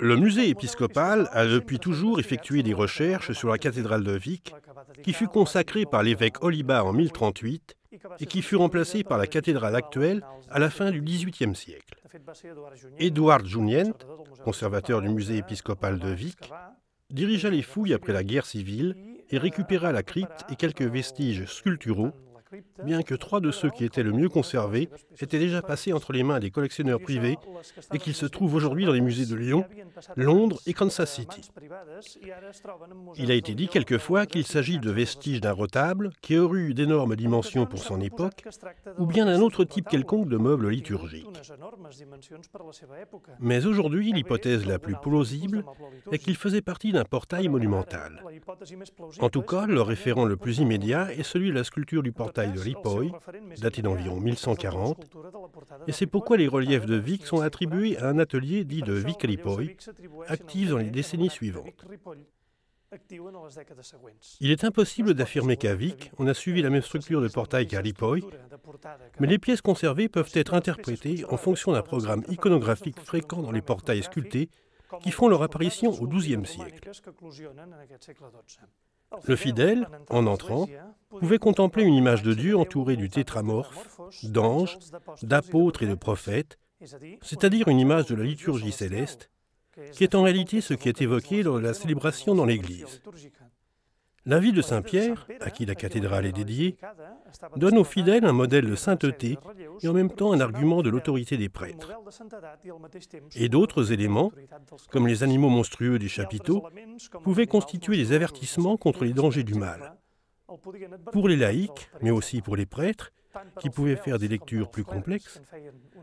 Le musée épiscopal a depuis toujours effectué des recherches sur la cathédrale de Vic, qui fut consacrée par l'évêque Oliba en 1038 et qui fut remplacée par la cathédrale actuelle à la fin du XVIIIe siècle. Édouard Junyent, conservateur du musée épiscopal de Vic, dirigea les fouilles après la guerre civile et récupéra la crypte et quelques vestiges sculpturaux, bien que 3 de ceux qui étaient le mieux conservés étaient déjà passés entre les mains des collectionneurs privés et qu'ils se trouvent aujourd'hui dans les musées de Lyon, Londres et Kansas City. Il a été dit quelquefois qu'il s'agit de vestiges d'un retable qui aurait eu d'énormes dimensions pour son époque, ou bien d'un autre type quelconque de meuble liturgique. Mais aujourd'hui, l'hypothèse la plus plausible est qu'il faisait partie d'un portail monumental. En tout cas, le référent le plus immédiat est celui de la sculpture du portail de Ripoll, daté d'environ 1140, et c'est pourquoi les reliefs de Vic sont attribués à un atelier dit de Vic-Ripoll, actif dans les décennies suivantes. Il est impossible d'affirmer qu'à Vic, on a suivi la même structure de portail qu'à Ripoll, mais les pièces conservées peuvent être interprétées en fonction d'un programme iconographique fréquent dans les portails sculptés qui font leur apparition au XIIe siècle. Le fidèle, en entrant, pouvait contempler une image de Dieu entourée du tétramorphe, d'anges, d'apôtres et de prophètes, c'est-à-dire une image de la liturgie céleste, qui est en réalité ce qui est évoqué lors de la célébration dans l'Église. La vie de Saint Pierre, à qui la cathédrale est dédiée, donne aux fidèles un modèle de sainteté et en même temps un argument de l'autorité des prêtres. Et d'autres éléments, comme les animaux monstrueux des chapiteaux, pouvaient constituer des avertissements contre les dangers du mal. Pour les laïcs, mais aussi pour les prêtres, qui pouvaient faire des lectures plus complexes,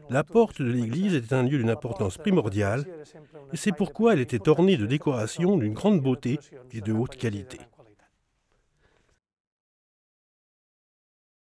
la porte de l'église était un lieu d'une importance primordiale, et c'est pourquoi elle était ornée de décorations d'une grande beauté et de haute qualité.